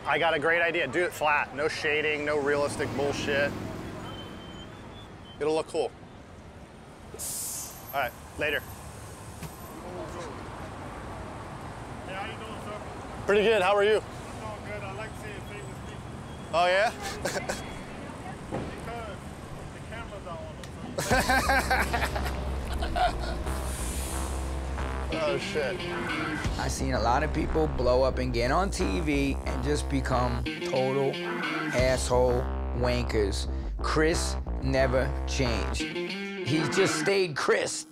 I got a great idea. Do it flat. No shading, no realistic bullshit. It'll look cool. All right, later. Hey, how you doing, sir? Pretty good. How are you? I'm doing good. I like seeing famous people. Oh, yeah? Because the cameras are on them. Oh, shit. I've seen a lot of people blow up and get on TV and just become total asshole wankers. Chris never changed. He just stayed Chris.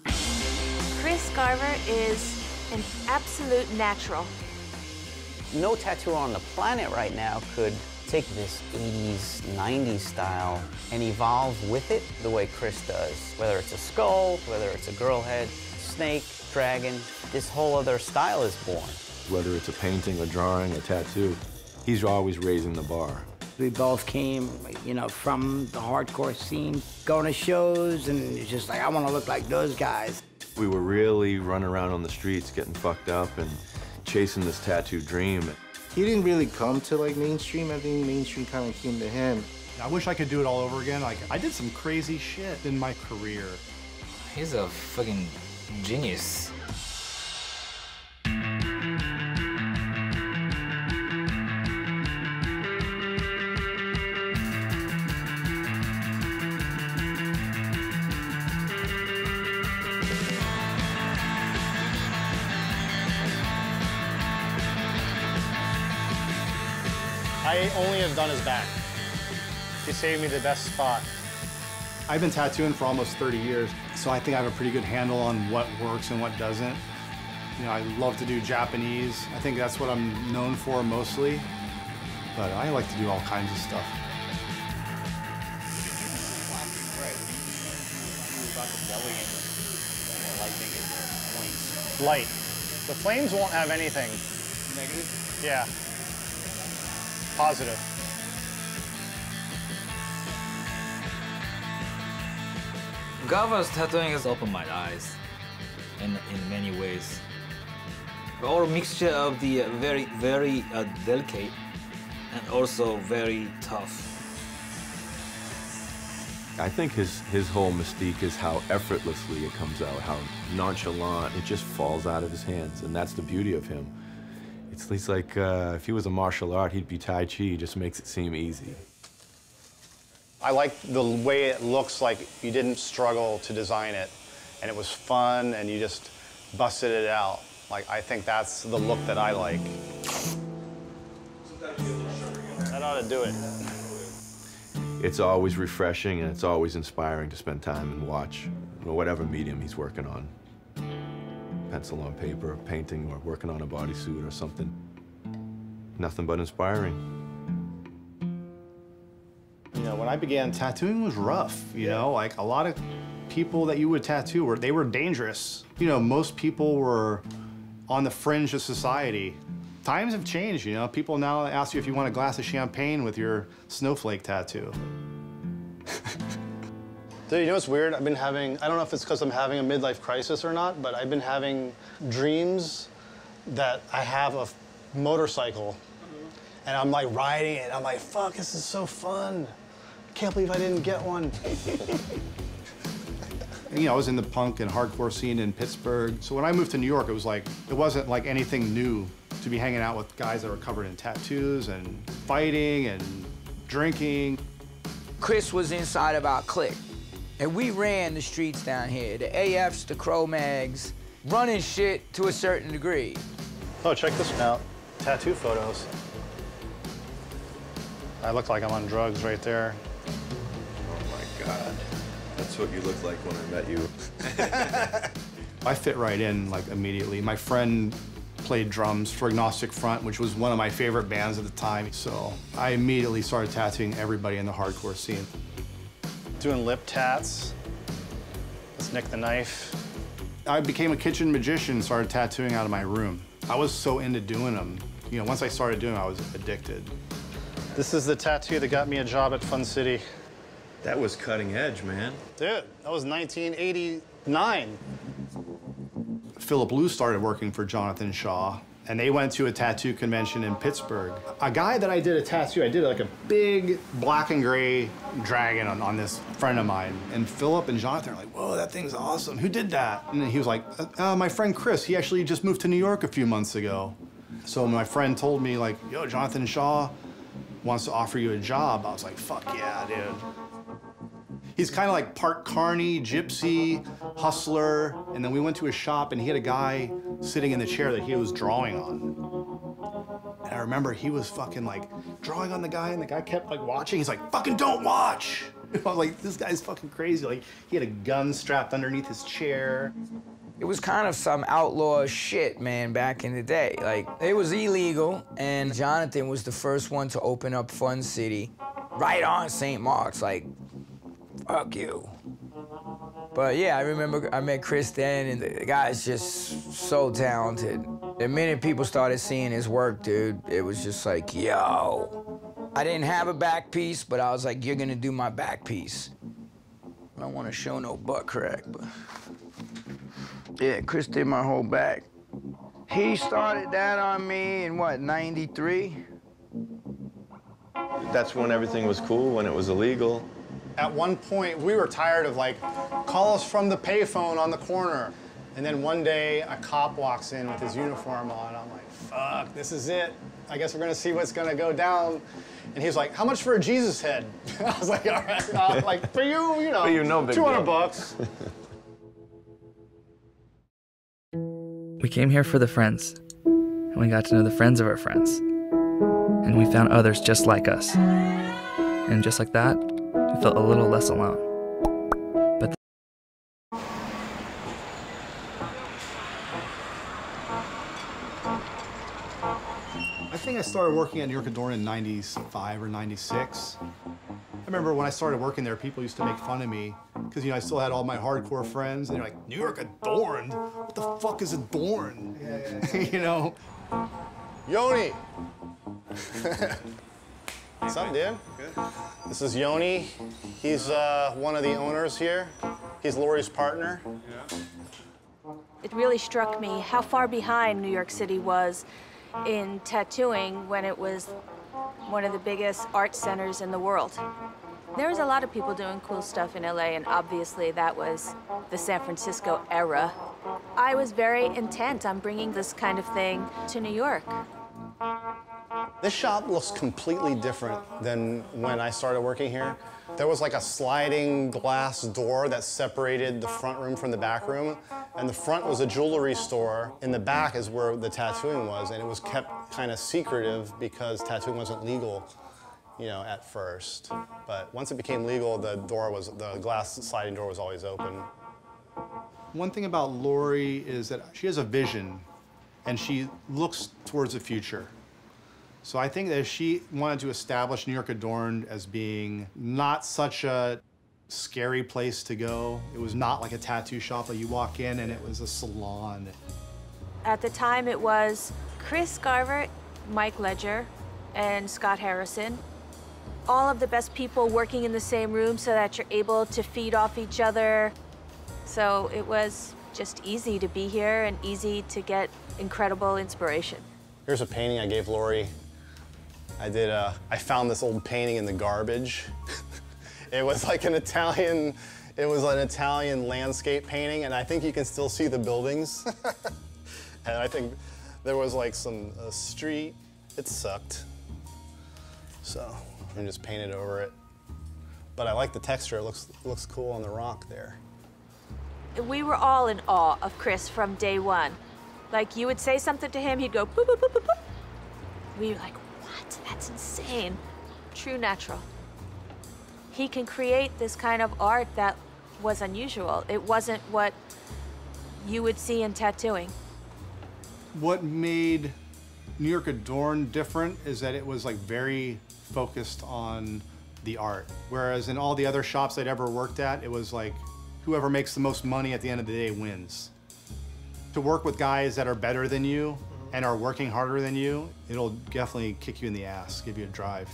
Chris Garver is an absolute natural. No tattooer on the planet right now could take this 80s, 90s style and evolve with it the way Chris does. Whether it's a skull, whether it's a girl head, snake, dragon, this whole other style is born. Whether it's a painting, a drawing, a tattoo, he's always raising the bar. We both came, you know, from the hardcore scene, going to shows, and it's just like, I want to look like those guys. We were really running around on the streets, getting fucked up and chasing this tattoo dream. He didn't really come to, like, mainstream. I think mainstream kind of came to him. I wish I could do it all over again. Like, I did some crazy shit in my career. He's a fucking genius. I only have done his back. He saved me the best spot. I've been tattooing for almost 30 years, so I think I have a pretty good handle on what works and what doesn't. You know, I love to do Japanese. I think that's what I'm known for mostly, but I like to do all kinds of stuff. Light. The flames won't have anything. Negative? Yeah. Positive. Garver's tattooing has opened my eyes in many ways. All mixture of the very, very delicate and also very tough. I think his whole mystique is how effortlessly it comes out, how nonchalant, it just falls out of his hands, and that's the beauty of him. It's like if he was a martial art, he'd be Tai Chi. He just makes it seem easy. I like the way it looks like you didn't struggle to design it, and it was fun, and you just busted it out. Like, I think that's the look that I like. That ought to do it. It's always refreshing, and it's always inspiring to spend time and watch whatever medium he's working on. Pencil on paper, painting, or working on a bodysuit or something. Nothing but inspiring. You know, when I began, tattooing was rough, you know? Like, a lot of people that you would tattoo, they were dangerous. You know, most people were on the fringe of society. Times have changed, you know? People now ask you if you want a glass of champagne with your snowflake tattoo. Dude, you know what's weird? I've been having, I don't know if it's because I'm having a midlife crisis or not, but I've been having dreams that I have a motorcycle, and I'm like riding it. I'm like, fuck, this is so fun. Can't believe I didn't get one. You know, I was in the punk and hardcore scene in Pittsburgh. So when I moved to New York, it wasn't like anything new to be hanging out with guys that were covered in tattoos and fighting and drinking. Chris was inside of our clique, and we ran the streets down here, the AFs, the Cro-Mags, running shit to a certain degree. Oh, check this one out. Tattoo photos. I look like I'm on drugs right there. Oh my God. That's what you looked like when I met you. I fit right in, like, immediately. My friend played drums for Agnostic Front, which was one of my favorite bands at the time. So I immediately started tattooing everybody in the hardcore scene. Doing lip tats. Let's nick the knife. I became a kitchen magician and started tattooing out of my room. I was so into doing them. You know, once I started doing them, I was addicted. This is the tattoo that got me a job at Fun City. That was cutting edge, man. Dude, that was 1989. Philip Lou started working for Jonathan Shaw, and they went to a tattoo convention in Pittsburgh. A guy that I did a tattoo, I did like a big black and gray dragon on this friend of mine. And Philip and Jonathan are like, whoa, that thing's awesome. Who did that? And he was like, my friend Chris. He actually just moved to New York a few months ago. So my friend told me like, yo, Jonathan Shaw wants to offer you a job. I was like, fuck yeah, dude. He's kind of like part carny, gypsy, hustler. And then we went to his shop and he had a guy sitting in the chair that he was drawing on. And I remember he was fucking like drawing on the guy and the guy kept like watching. He's like, fucking don't watch. I was like, this guy's fucking crazy. Like he had a gun strapped underneath his chair. It was kind of some outlaw shit, man, back in the day. Like, it was illegal, and Jonathan was the first one to open up Fun City right on St. Mark's, like, fuck you. But yeah, I remember I met Chris then, and the guy's just so talented. The minute people started seeing his work, dude, it was just like, yo. I didn't have a back piece, but I was like, you're gonna do my back piece. I don't want to show no butt crack, but... Yeah, Chris did my whole back. He started that on me in, what, 93? That's when everything was cool, when it was illegal. At one point, we were tired of like, call us from the payphone on the corner. And then one day, a cop walks in with his uniform on. I'm like, fuck, this is it. I guess we're gonna see what's gonna go down. And he's like, how much for a Jesus head? I was like, all right, like, for you, you know, big 200 deal. bucks. We came here for the friends, and we got to know the friends of our friends. And we found others just like us. And just like that, we felt a little less alone. But I think I started working at New York Adorn in 95 or 96. I remember when I started working there, people used to make fun of me because, you know, I still had all my hardcore friends, and they're like, New York Adorned? What the fuck is Adorned? You know? Yoni. What's up, dude? Good. This is Yoni. He's one of the owners here. He's Lori's partner. Yeah. It really struck me how far behind New York City was in tattooing when it was one of the biggest art centers in the world. There was a lot of people doing cool stuff in LA, and obviously that was the San Francisco era. I was very intent on bringing this kind of thing to New York. This shop looks completely different than when I started working here. There was like a sliding glass door that separated the front room from the back room, and the front was a jewelry store. In the back is where the tattooing was, and it was kept kind of secretive because tattooing wasn't legal, you know, at first. But once it became legal, the glass sliding door was always open. One thing about Lori is that she has a vision, and she looks towards the future. So I think that if she wanted to establish New York Adorned as being not such a scary place to go, it was not like a tattoo shop that you walk in and it was a salon. At the time, it was Chris Garver, Mike Ledger, and Scott Harrison. All of the best people working in the same room so that you're able to feed off each other. So it was just easy to be here and easy to get incredible inspiration. Here's a painting I gave Lori. I found this old painting in the garbage. It was like an Italian landscape painting, and I think you can still see the buildings. And I think there was like a street. It sucked. So I just painted over it. But I like the texture. It looks cool on the rock there. We were all in awe of Chris from day one. Like, you would say something to him, he'd go boop, boop, boop, boop, boop. We were like, what? That's insane. True natural. He can create this kind of art that was unusual. It wasn't what you would see in tattooing. What made New York Adorned different is that it was like very focused on the art. Whereas in all the other shops I'd ever worked at, it was like whoever makes the most money at the end of the day wins. To work with guys that are better than you and are working harder than you, it'll definitely kick you in the ass, give you a drive.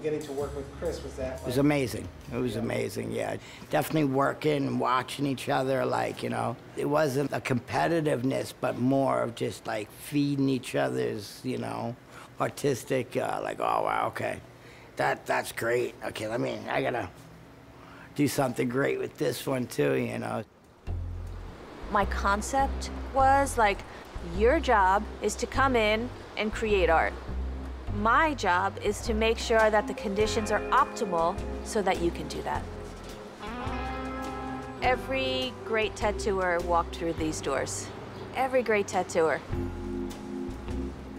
Getting to work with Chris, was that? It was amazing. It was amazing, yeah. Definitely working and watching each other, like, you know. It wasn't a competitiveness, but more of just, like, feeding each other's, you know, artistic, like, oh, wow, okay. That's great. Okay, I gotta do something great with this one, too, you know. My concept was, like, your job is to come in and create art. My job is to make sure that the conditions are optimal so that you can do that. Every great tattooer walked through these doors. Every great tattooer.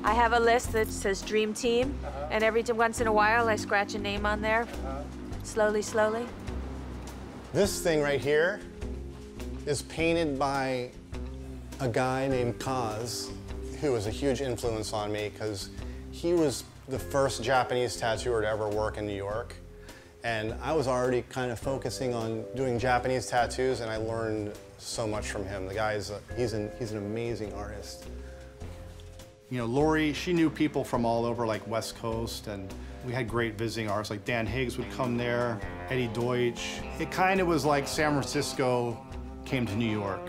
I have a list that says Dream Team, and every once in a while I scratch a name on there, slowly, slowly. This thing right here is painted by a guy named Kaz, who was a huge influence on me because he was the first Japanese tattooer to ever work in New York. And I was already kind of focusing on doing Japanese tattoos, and I learned so much from him. The guy is, he's an amazing artist. You know, Lori, she knew people from all over, like West Coast, and we had great visiting artists, like Dan Higgs would come there, Eddie Deutsch. It kind of was like San Francisco came to New York.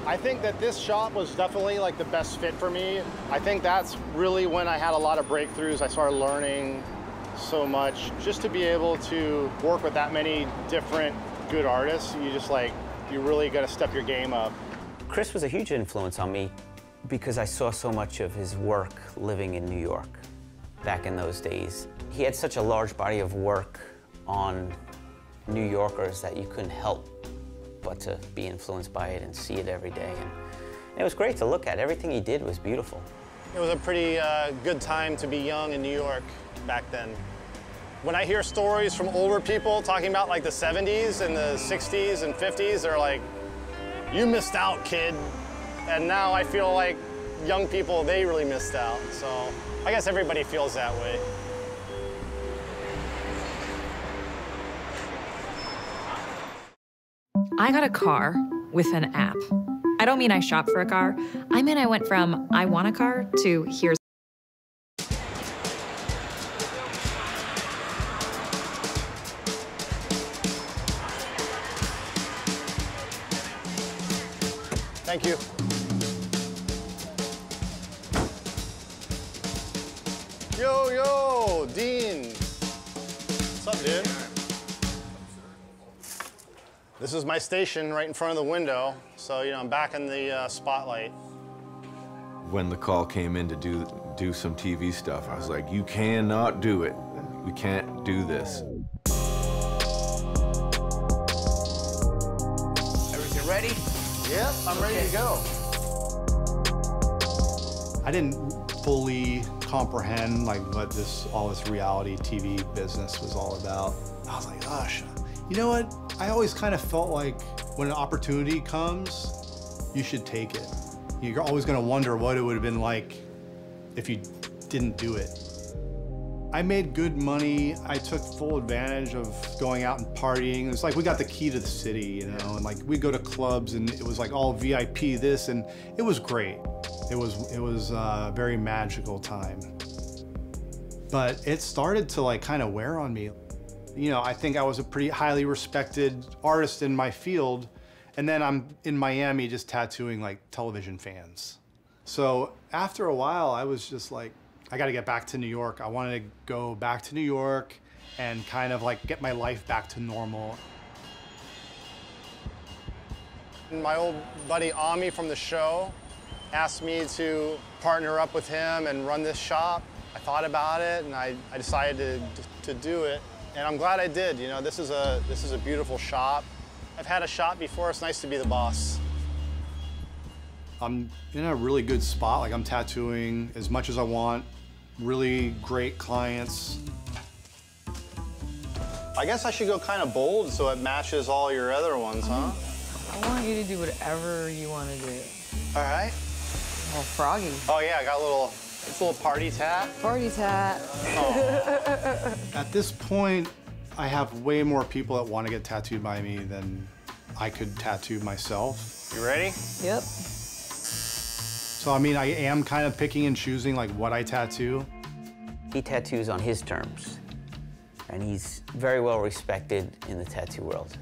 I think that this shop was definitely like the best fit for me. I think that's really when I had a lot of breakthroughs. I started learning so much. Just to be able to work with that many different good artists, you really got to step your game up. Chris was a huge influence on me because I saw so much of his work living in New York back in those days. He had such a large body of work on New Yorkers that you couldn't help but to be influenced by it and see it every day. And it was great to look at. Everything he did was beautiful. It was a pretty good time to be young in New York back then. When I hear stories from older people talking about like the 70s and the 60s and 50s, they're like, you missed out, kid. And now I feel like young people, they really missed out. So I guess everybody feels that way. I got a car with an app. I don't mean I shopped for a car. I mean I went from I want a car to here's. Thank you. Yo, Dean. What's up, dude? This is my station right in front of the window, so you know I'm back in the spotlight. When the call came in to do some TV stuff, I was like, you cannot do it. We can't do this. Everything ready? Yep, I'm ready to go. I didn't fully comprehend like what all this reality TV business was all about. I was like, gosh, you know what? I always kind of felt like when an opportunity comes, you should take it. You're always gonna wonder what it would have been like if you didn't do it. I made good money. I took full advantage of going out and partying. It's like we got the key to the city, you know, and like we'd go to clubs and it was like all VIP this, and it was great. It was a very magical time. But it started to like kind of wear on me. You know, I think I was a pretty highly respected artist in my field, and then I'm in Miami just tattooing like television fans. So after a while, I was just like, I gotta get back to New York. I wanted to go back to New York and kind of like get my life back to normal. My old buddy Ami from the show asked me to partner up with him and run this shop. I thought about it and I decided to do it. And I'm glad I did. You know, this is a beautiful shop. I've had a shop before. It's nice to be the boss. I'm in a really good spot. Like I'm tattooing as much as I want. Really great clients. I guess I should go kind of bold so it matches all your other ones, huh? I want you to do whatever you want to do. All right. Oh, Froggy. Oh yeah, I got a little party tat. Party tat. Oh. At this point, I have way more people that want to get tattooed by me than I could tattoo myself. You ready? Yep. So I mean, I am kind of picking and choosing like what I tattoo. He tattoos on his terms, and he's very well respected in the tattoo world.